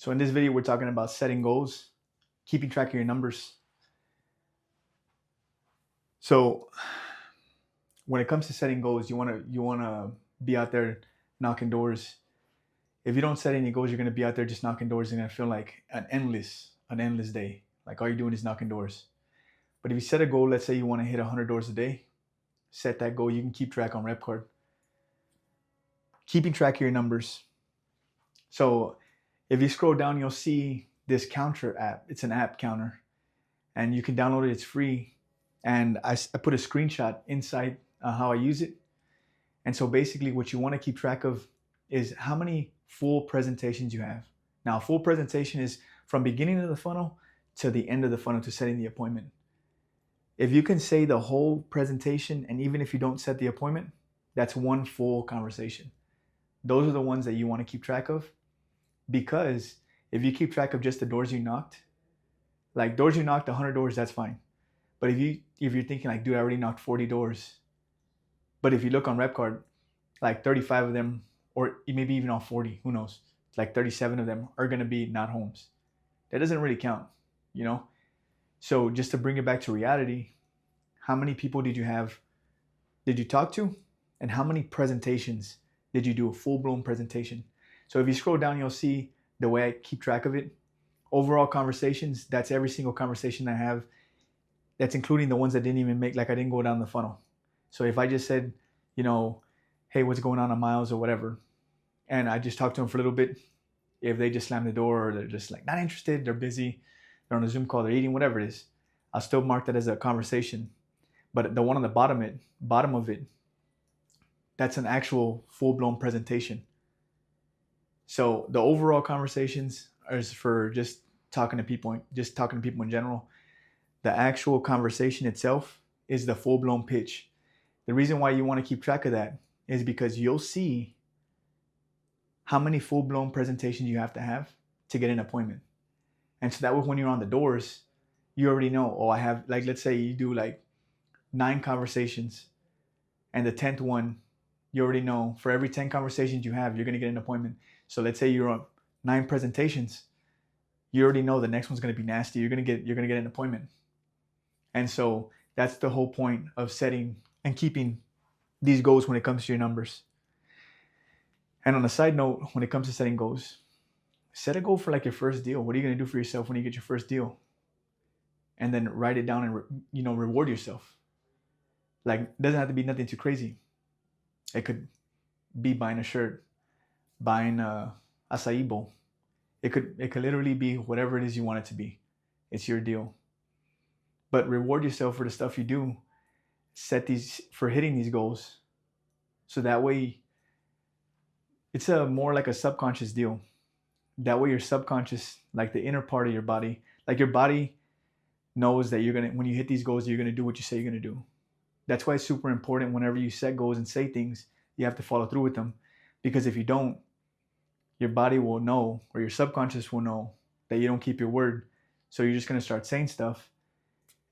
So in this video, we're talking about setting goals, keeping track of your numbers. So when it comes to setting goals, you wanna be out there knocking doors. If you don't set any goals, you're gonna be out there just knocking doors and gonna feel like an endless day. Like all you're doing is knocking doors. But if you set a goal, let's say you want to hit 100 doors a day, set that goal. You can keep track on RepCard. Keeping track of your numbers. So if you scroll down, you'll see this counter app. It's an app counter, and you can download it. It's free. And I put a screenshot inside how I use it. And so basically what you want to keep track of is how many full presentations you have. Now, full presentation is from beginning of the funnel to the end of the funnel to setting the appointment. If you can say the whole presentation, and even if you don't set the appointment, that's one full conversation. Those are the ones that you want to keep track of, because if you keep track of just the doors you knocked, like doors you knocked 100 doors, that's fine. But if you're thinking like, dude, I already knocked 40 doors, but if you look on RepCard, like 35 of them, or maybe even on 40, who knows, like 37 of them are going to be not homes. That doesn't really count, you know? So just to bring it back to reality, how many people did you talk to? And how many presentations did you do, a full-blown presentation? So if you scroll down, you'll see the way I keep track of it. Overall conversations, that's every single conversation I have. That's including the ones that didn't even make, like I didn't go down the funnel. So if I just said, hey, what's going on Miles or whatever, and I just talked to them for a little bit, if they just slam the door or they're just like not interested, they're busy, they're on a Zoom call, they're eating, whatever it is, I'll still mark that as a conversation. But the one on the bottom of it, that's an actual full-blown presentation. So the overall conversations is for just talking to people in general. The actual conversation itself is the full-blown pitch. The reason why you want to keep track of that is because you'll see how many full-blown presentations you have to get an appointment. And so that way when you're on the doors, you already know, I have, like, let's say you do like 9 conversations, and the 10th one, you already know for every 10 conversations you have, you're going to get an appointment. So let's say you're on 9 presentations, you already know the next one's going to be nasty. You're going to get an appointment. And so that's the whole point of setting and keeping these goals when it comes to your numbers. And on a side note, when it comes to setting goals, set a goal for like your first deal. What are you going to do for yourself when you get your first deal? And then write it down and reward yourself. Like, it doesn't have to be nothing too crazy. It could be buying a shirt, buying a acai bowl. It could literally be whatever it is you want it to be. It's your deal. But reward yourself for the stuff you do. Set these for hitting these goals. So that way, it's a more like a subconscious deal. That way your subconscious, like the inner part of your body, like your body knows that when you hit these goals, you're going to do what you say you're going to do. That's why it's super important whenever you set goals and say things, you have to follow through with them. Because if you don't, your body will know, or your subconscious will know that you don't keep your word. So you're just going to start saying stuff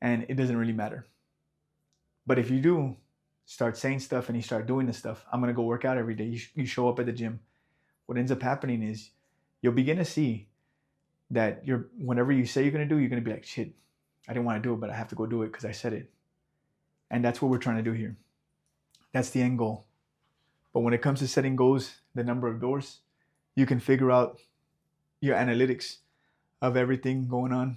and it doesn't really matter. But if you do start saying stuff and you start doing the stuff, I'm going to go work out every day. You show up at the gym. What ends up happening is you'll begin to see that whenever you say you're going to do, you're going to be like, shit, I didn't want to do it, but I have to go do it because I said it. And that's what we're trying to do here. That's the end goal. But when it comes to setting goals, the number of doors, you can figure out your analytics of everything going on.